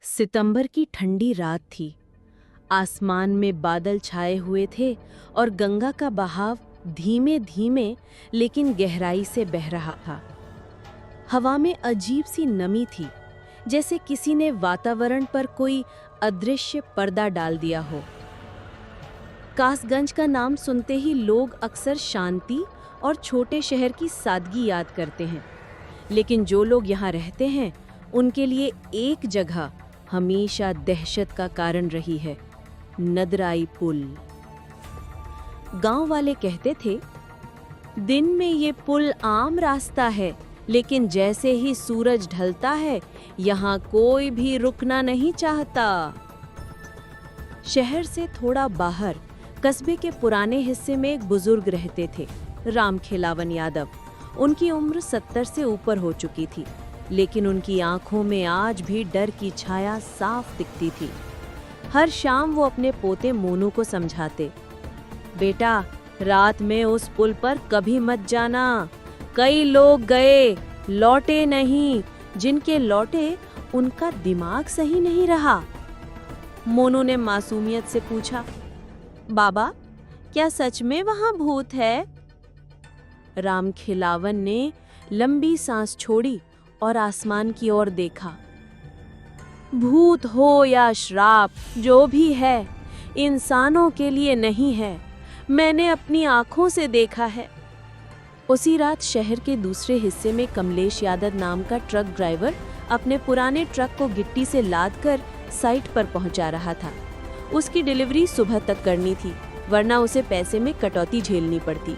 सितंबर की ठंडी रात थी। आसमान में बादल छाए हुए थे और गंगा का बहाव धीमे धीमे लेकिन गहराई से बह रहा था। हवा में अजीब सी नमी थी, जैसे किसी ने वातावरण पर कोई अदृश्य पर्दा डाल दिया हो। कासगंज का नाम सुनते ही लोग अक्सर शांति और छोटे शहर की सादगी याद करते हैं, लेकिन जो लोग यहाँ रहते हैं उनके लिए एक जगह हमेशा दहशत का कारण रही है, नदराई पुल। गांव वाले कहते थे, दिन में ये पुल आम रास्ता है, लेकिन जैसे ही सूरज ढलता है यहाँ कोई भी रुकना नहीं चाहता। शहर से थोड़ा बाहर कस्बे के पुराने हिस्से में एक बुजुर्ग रहते थे, राम खिलावन यादव। उनकी उम्र 70 से ऊपर हो चुकी थी, लेकिन उनकी आंखों में आज भी डर की छाया साफ दिखती थी। हर शाम वो अपने पोते मोनू को समझाते, बेटा रात में उस पुल पर कभी मत जाना, कई लोग गए लौटे नहीं, जिनके लौटे उनका दिमाग सही नहीं रहा। मोनू ने मासूमियत से पूछा, बाबा क्या सच में वहां भूत है? राम खिलावन ने लंबी सांस छोड़ी और आसमान की ओर देखा। भूत हो या श्राप, जो भी है इंसानों के लिए नहीं है, मैंने अपनी आंखों से देखा है। उसी रात शहर के दूसरे हिस्से में कमलेश यादव नाम का ट्रक ड्राइवर अपने पुराने ट्रक को गिट्टी से लादकर साइट पर पहुंचा रहा था। उसकी डिलीवरी सुबह तक करनी थी, वरना उसे पैसे में कटौती झेलनी पड़ती।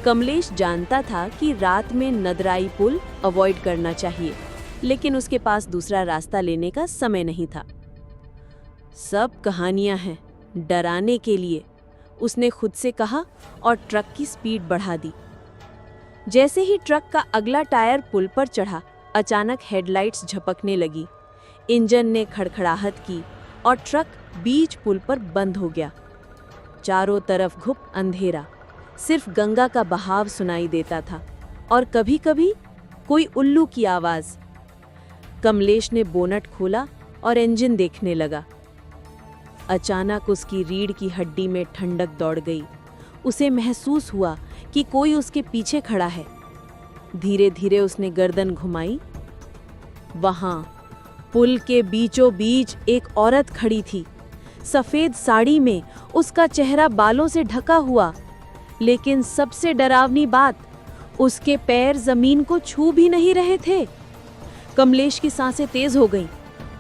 कमलेश जानता था कि रात में नदराई पुल अवॉइड करना चाहिए, लेकिन उसके पास दूसरा रास्ता लेने का समय नहीं था। सब कहानियां हैं डराने के लिए, उसने खुद से कहा और ट्रक की स्पीड बढ़ा दी। जैसे ही ट्रक का अगला टायर पुल पर चढ़ा, अचानक हेडलाइट्स झपकने लगी। इंजन ने खड़खड़ाहट की और ट्रक बीच पुल पर बंद हो गया। चारों तरफ घुप अंधेरा, सिर्फ गंगा का बहाव सुनाई देता था और कभी-कभी कोई उल्लू की आवाज। कमलेश ने बोनट खोला और इंजन देखने लगा। अचानक उसकी रीढ़ की हड्डी में ठंडक दौड़ गई। उसे महसूस हुआ कि कोई उसके पीछे खड़ा है। धीरे धीरे उसने गर्दन घुमाई। वहां पुल के बीचों बीच एक औरत खड़ी थी, सफेद साड़ी में, उसका चेहरा बालों से ढका हुआ। लेकिन सबसे डरावनी बात, उसके पैर जमीन को छू भी नहीं रहे थे। कमलेश की सांसें तेज हो गईं।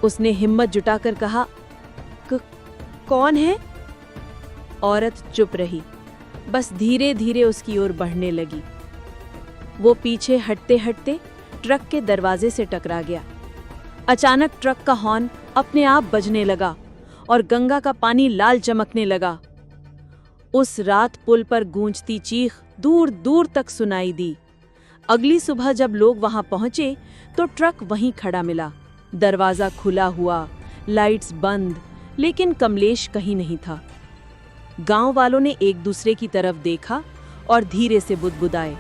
उसने हिम्मत जुटाकर कहा, कौन है? औरत चुप रही, बस धीरे धीरे उसकी ओर बढ़ने लगी। वो पीछे हटते हटते ट्रक के दरवाजे से टकरा गया। अचानक ट्रक का हॉर्न अपने आप बजने लगा और गंगा का पानी लाल चमकने लगा। उस रात पुल पर गूंजती चीख दूर दूर तक सुनाई दी। अगली सुबह जब लोग वहां पहुंचे तो ट्रक वहीं खड़ा मिला, दरवाजा खुला हुआ, लाइट्स बंद, लेकिन कमलेश कहीं नहीं था। गांव वालों ने एक दूसरे की तरफ देखा और धीरे से बुदबुदाए,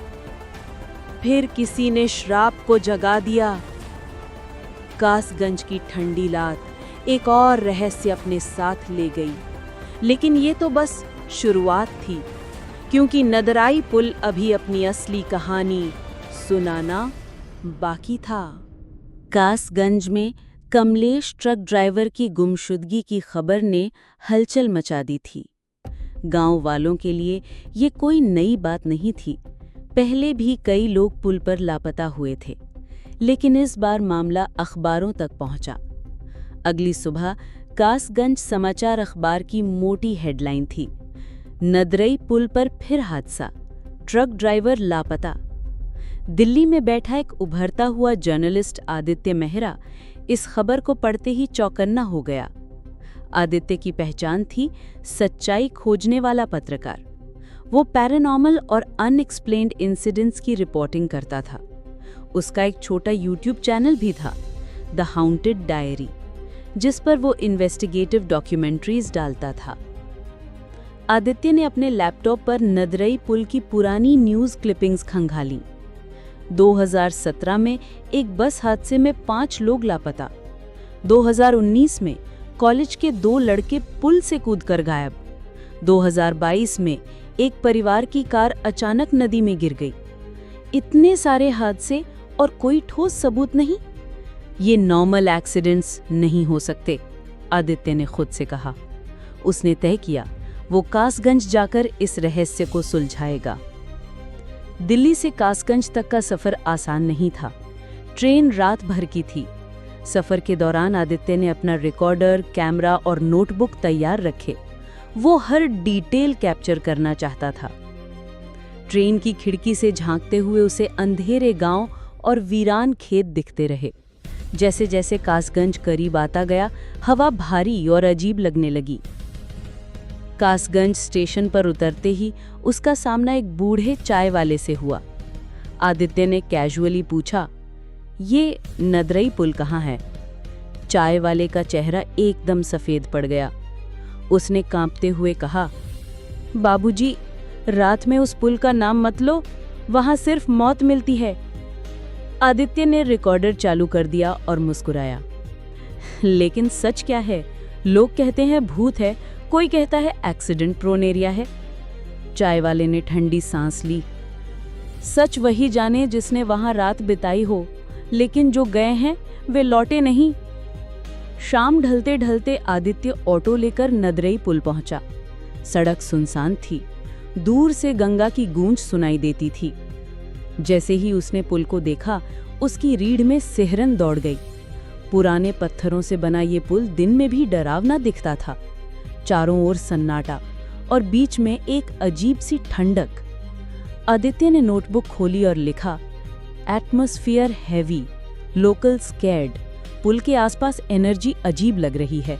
फिर किसी ने श्राप को जगा दिया। कासगंज की ठंडी रात एक और रहस्य अपने साथ ले गई, लेकिन ये तो बस शुरुआत थी, क्योंकि नदराई पुल अभी अपनी असली कहानी सुनाना बाकी था। कासगंज में कमलेश ट्रक ड्राइवर की गुमशुदगी की खबर ने हलचल मचा दी थी। गांव वालों के लिए ये कोई नई बात नहीं थी। पहले भी कई लोग पुल पर लापता हुए थे, लेकिन इस बार मामला अखबारों तक पहुंचा। अगली सुबह कासगंज समाचार अखबार की मोटी हेडलाइन थी, नदरई पुल पर फिर हादसा, ट्रक ड्राइवर लापता। दिल्ली में बैठा एक उभरता हुआ जर्नलिस्ट आदित्य मेहरा इस खबर को पढ़ते ही चौकन्ना हो गया। आदित्य की पहचान थी सच्चाई खोजने वाला पत्रकार। वो पैरानॉर्मल और अनएक्सप्लेन्ड इंसिडेंट्स की रिपोर्टिंग करता था। उसका एक छोटा यूट्यूब चैनल भी था, द हाउंटेड डायरी, जिस पर वो इन्वेस्टिगेटिव डॉक्यूमेंट्रीज डालता था। आदित्य ने अपने लैपटॉप पर नदरई पुल की पुरानी न्यूज़ क्लिपिंग्स खंगाली। 2017 में एक बस हादसे में 5 लोग लापता। 2019 में कॉलेज के 2 लड़के पुल से कूदकर गायब। 2022 में एक परिवार की कार अचानक नदी में गिर गई। इतने सारे हादसे और कोई ठोस सबूत नहीं। ये नॉर्मल एक्सीडेंट्स नहीं हो सकते, आदित्य ने खुद से कहा। उसने तय किया वो कासगंज जाकर इस रहस्य को सुलझाएगा। दिल्ली से कासगंज तक का सफर आसान नहीं था। ट्रेन रात भर की थी। सफर के दौरान आदित्य ने अपना रिकॉर्डर, कैमरा और नोटबुक तैयार रखे। वो हर डिटेल कैप्चर करना चाहता था। ट्रेन की खिड़की से झांकते हुए उसे अंधेरे गांव और वीरान खेत दिखते रहे। जैसे जैसे कासगंज करीब आता गया, हवा भारी और अजीब लगने लगी। कासगंज स्टेशन पर उतरते ही उसका सामना एक बूढ़े चाय वाले से हुआ। आदित्य ने कैजुअली पूछा, ये नदरई पुल कहाँ है? चाय वाले का चेहरा एकदम सफेद पड़ गया। उसने कांपते हुए कहा, बाबूजी, रात में उस पुल का नाम मत लो, वहां सिर्फ मौत मिलती है। आदित्य ने रिकॉर्डर चालू कर दिया और मुस्कुराया। लेकिन सच क्या है? लोग कहते हैं भूत है, कोई कहता है एक्सीडेंट प्रोन एरिया है। चाय वाले ने ठंडी सांस ली। सच वही जाने जिसने वहां रात बिताई हो, लेकिन जो गए हैं वे लौटे नहीं। शाम ढलते ढलते आदित्य ऑटो लेकर नदरई पुल पहुंचा। सड़क सुनसान थी। दूर से गंगा की गूंज सुनाई देती थी। जैसे ही उसने पुल को देखा, उसकी रीढ़ में सिहरन दौड़ गई। पुराने पत्थरों से बना ये पुल दिन में भी डरावना दिखता था। चारों ओर सन्नाटा और बीच में एक अजीब सी ठंडक। आदित्य ने नोटबुक खोली और लिखा, एटमॉस्फेयर हैवी, लोकल स्कैर्ड। पुल के आसपास एनर्जी अजीब लग रही है।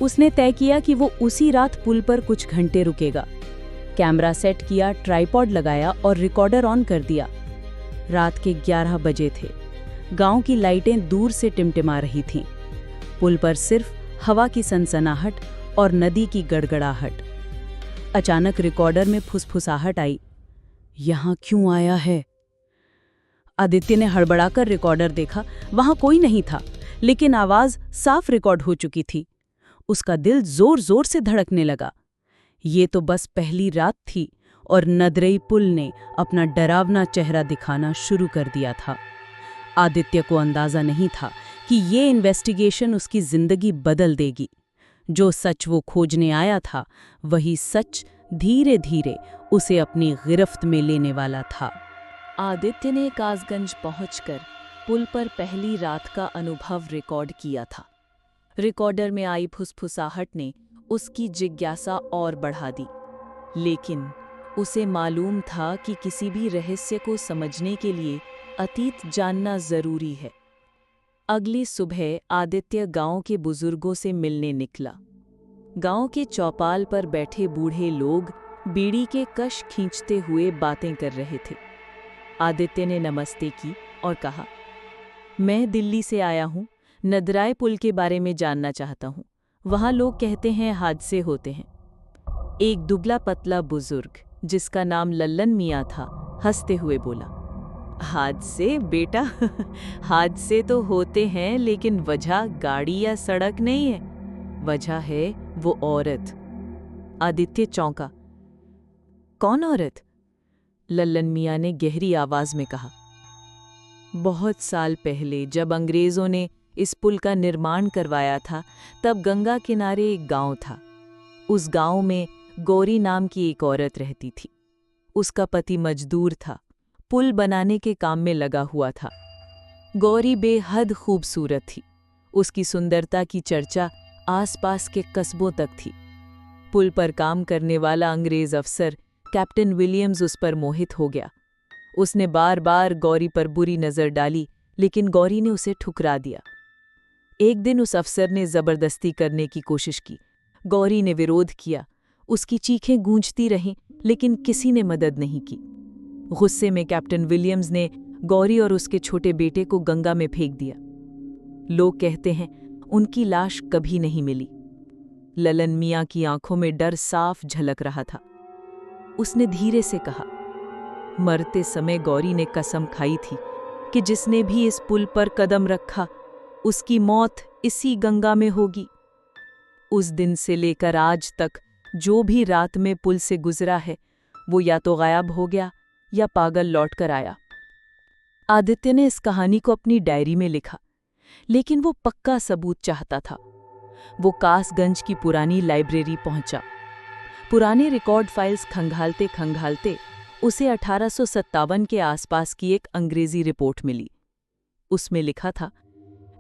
उसने तय किया कि वो उसी रात पुल पर कुछ घंटे रुकेगा। कैमरा सेट किया, ट्राइपॉड लगाया और रिकॉर्डर ऑन कर दिया। रात के 11 बजे थे। गांव की लाइटें दूर से टिमटिमा रही थीं। पुल पर सिर्फ हवा की सनसनाहट और नदी की गड़गड़ाहट। अचानक रिकॉर्डर में फुसफुसाहट आई, यहां क्यों आया है? आदित्य ने हड़बड़ाकर रिकॉर्डर देखा। वहां कोई नहीं था, लेकिन आवाज साफ रिकॉर्ड हो चुकी थी। उसका दिल जोर जोर से धड़कने लगा। ये तो बस पहली रात थी और नदरई पुल ने अपना डरावना चेहरा दिखाना शुरू कर दिया था। आदित्य को अंदाजा नहीं था कि ये इन्वेस्टिगेशन उसकी जिंदगी बदल देगी। जो सच वो खोजने आया था, वही सच धीरे धीरे उसे अपनी गिरफ्त में लेने वाला था। आदित्य ने कासगंज पहुंचकर पुल पर पहली रात का अनुभव रिकॉर्ड किया था। रिकॉर्डर में आई फुसफुसाहट ने उसकी जिज्ञासा और बढ़ा दी। लेकिन उसे मालूम था कि किसी भी रहस्य को समझने के लिए अतीत जानना जरूरी है। अगली सुबह आदित्य गांव के बुजुर्गों से मिलने निकला। गांव के चौपाल पर बैठे बूढ़े लोग बीड़ी के कश खींचते हुए बातें कर रहे थे। आदित्य ने नमस्ते की और कहा, मैं दिल्ली से आया हूँ, नदराई पुल के बारे में जानना चाहता हूँ। वहाँ लोग कहते हैं हादसे होते हैं। एक दुबला पतला बुजुर्ग जिसका नाम लल्लन मियाँ था, हंसते हुए बोला, हादसे बेटा हादसे तो होते हैं, लेकिन वजह गाड़ी या सड़क नहीं है, वजह है वो औरत। आदित्य चौंका। कौन औरत? लल्लन मियाँ ने गहरी आवाज में कहा, बहुत साल पहले जब अंग्रेजों ने इस पुल का निर्माण करवाया था, तब गंगा किनारे एक गांव था। उस गांव में गौरी नाम की एक औरत रहती थी। उसका पति मजदूर था, पुल बनाने के काम में लगा हुआ था। गौरी बेहद खूबसूरत थी। उसकी सुंदरता की चर्चा आसपास के कस्बों तक थी। पुल पर काम करने वाला अंग्रेज अफसर कैप्टन विलियम्स उस पर मोहित हो गया। उसने बार बार गौरी पर बुरी नजर डाली, लेकिन गौरी ने उसे ठुकरा दिया। एक दिन उस अफसर ने जबरदस्ती करने की कोशिश की। गौरी ने विरोध किया। उसकी चीखें गूंजती रहीं, लेकिन किसी ने मदद नहीं की। गुस्से में कैप्टन विलियम्स ने गौरी और उसके छोटे बेटे को गंगा में फेंक दिया। लोग कहते हैं उनकी लाश कभी नहीं मिली। ललन मियाँ की आंखों में डर साफ झलक रहा था। उसने धीरे से कहा, मरते समय गौरी ने कसम खाई थी कि जिसने भी इस पुल पर कदम रखा उसकी मौत इसी गंगा में होगी। उस दिन से लेकर आज तक जो भी रात में पुल से गुजरा है, वो या तो गायब हो गया या पागल लौट कर आया। आदित्य ने इस कहानी को अपनी डायरी में लिखा, लेकिन वो पक्का सबूत चाहता था। वो कासगंज की पुरानी लाइब्रेरी पहुंचा। पुराने रिकॉर्ड फाइल्स खंगालते खंगालते उसे 1857 के आसपास की एक अंग्रेजी रिपोर्ट मिली। उसमें लिखा था,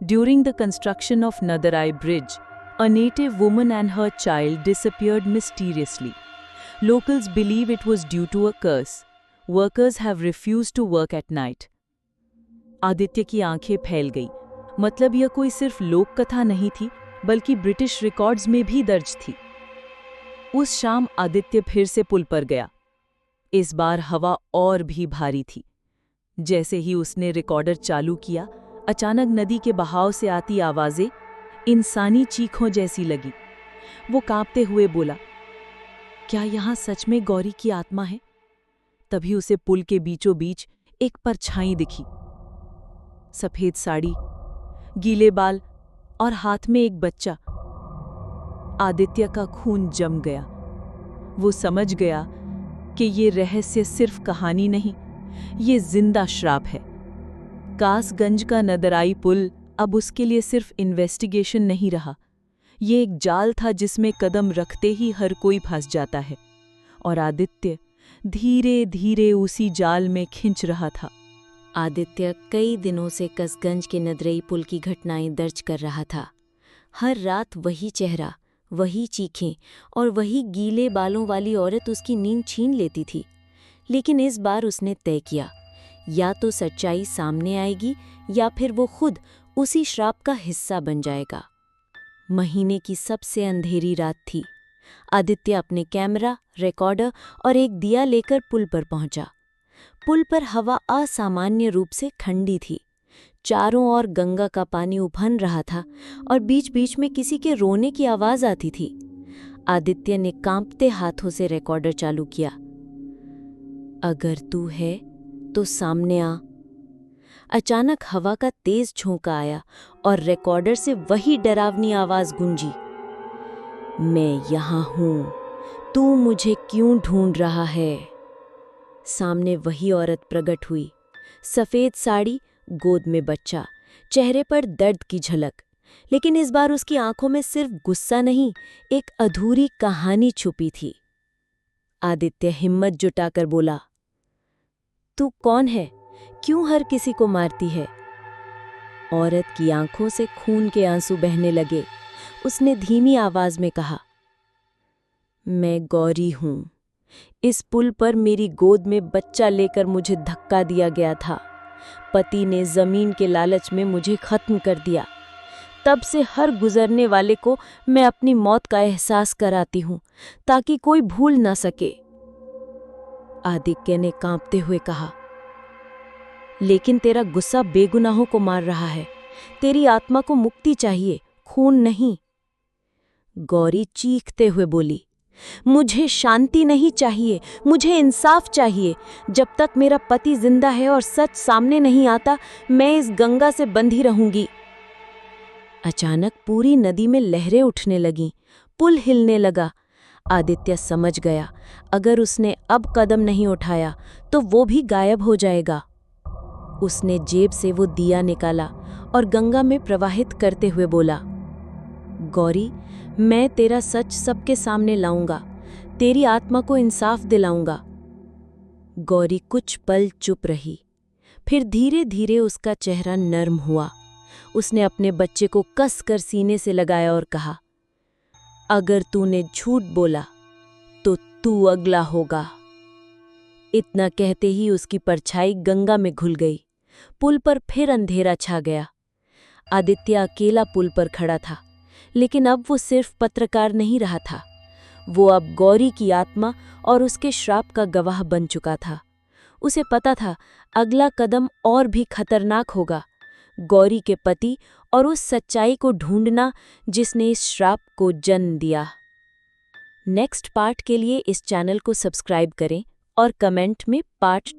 ड्यूरिंग द कंस्ट्रक्शन ऑफ नदराई bridge, a native woman and her child disappeared mysteriously. Locals believe it was due to a curse. Workers have refused to work at night. Aditya की आंखें फैल गई। मतलब यह कोई सिर्फ लोक कथा नहीं थी, बल्कि ब्रिटिश रिकॉर्ड्स में भी दर्ज थी। उस शाम आदित्य फिर से पुल पर गया। इस बार हवा और भी भारी थी। जैसे ही उसने रिकॉर्डर चालू किया, अचानक नदी के बहाव से आती आवाजें इंसानी चीखों जैसी लगी। वो कांपते हुए बोला, क्या यहाँ सच में गौरी की आत्मा है? तभी उसे पुल के बीचों बीच एक परछाई दिखी। सफेद साड़ी, गीले बाल और हाथ में एक बच्चा। आदित्य का खून जम गया। वो समझ गया कि ये रहस्य सिर्फ कहानी नहीं, ये जिंदा श्राप है। कासगंज का नदराई पुल अब उसके लिए सिर्फ इन्वेस्टिगेशन नहीं रहा, ये एक जाल था जिसमें कदम रखते ही हर कोई फंस जाता है। और आदित्य धीरे धीरे उसी जाल में खिंच रहा था। आदित्य कई दिनों से कसगंज के नदरई पुल की घटनाएं दर्ज कर रहा था। हर रात वही चेहरा, वही चीखें और वही गीले बालों वाली औरत उसकी नींद छीन लेती थी। लेकिन इस बार उसने तय किया, या तो सच्चाई सामने आएगी या फिर वो खुद उसी श्राप का हिस्सा बन जाएगा। महीने की सबसे अंधेरी रात थी। आदित्य अपने कैमरा, रिकॉर्डर और एक दिया लेकर पुल पर पहुंचा। पुल पर हवा असामान्य रूप से ठंडी थी। चारों ओर गंगा का पानी उफन रहा था और बीच बीच में किसी के रोने की आवाज आती थी। आदित्य ने कांपते हाथों से रिकॉर्डर चालू किया। अगर तू है तो सामने आ। अचानक हवा का तेज झोंका आया और रिकॉर्डर से वही डरावनी आवाज गूंजी, मैं यहां हूं, तू मुझे क्यों ढूंढ रहा है? सामने वही औरत प्रकट हुई, सफेद साड़ी, गोद में बच्चा, चेहरे पर दर्द की झलक। लेकिन इस बार उसकी आंखों में सिर्फ गुस्सा नहीं, एक अधूरी कहानी छुपी थी। आदित्य हिम्मत जुटाकर बोला, तू कौन है? क्यों हर किसी को मारती है? औरत की आंखों से खून के आंसू बहने लगे। उसने धीमी आवाज में कहा, मैं गौरी हूं। इस पुल पर मेरी गोद में बच्चा लेकर मुझे धक्का दिया गया था। पति ने जमीन के लालच में मुझे खत्म कर दिया। तब से हर गुजरने वाले को मैं अपनी मौत का एहसास कराती हूं, ताकि कोई भूल ना सके। आदित्य ने कांपते हुए कहा, लेकिन तेरा गुस्सा बेगुनाहों को मार रहा है। तेरी आत्मा को मुक्ति चाहिए, खून नहीं। गौरी चीखते हुए बोली, मुझे शांति नहीं चाहिए, मुझे इंसाफ चाहिए। जब तक मेरा पति जिंदा है और सच सामने नहीं आता, मैं इस गंगा से बंधी रहूंगी। अचानक पूरी नदी में लहरें उठने लगीं, पुल हिलने लगा। आदित्य समझ गया, अगर उसने अब कदम नहीं उठाया तो वो भी गायब हो जाएगा। उसने जेब से वो दिया निकाला और गंगा में प्रवाहित करते हुए बोला, गौरी, मैं तेरा सच सबके सामने लाऊंगा, तेरी आत्मा को इंसाफ दिलाऊंगा। गौरी कुछ पल चुप रही, फिर धीरे धीरे उसका चेहरा नर्म हुआ। उसने अपने बच्चे को कसकर सीने से लगाया और कहा, अगर तूने झूठ बोला तो तू अगला होगा। इतना कहते ही उसकी परछाई गंगा में घुल गई। पुल पर फिर अंधेरा छा गया। आदित्य अकेला पुल पर खड़ा था, लेकिन अब वो सिर्फ पत्रकार नहीं रहा था। वो अब गौरी की आत्मा और उसके श्राप का गवाह बन चुका था। उसे पता था अगला कदम और भी खतरनाक होगा। गौरी के पति और उस सच्चाई को ढूंढना जिसने इस श्राप को जन्म दिया। नेक्स्ट पार्ट के लिए इस चैनल को सब्सक्राइब करें और कमेंट में पार्ट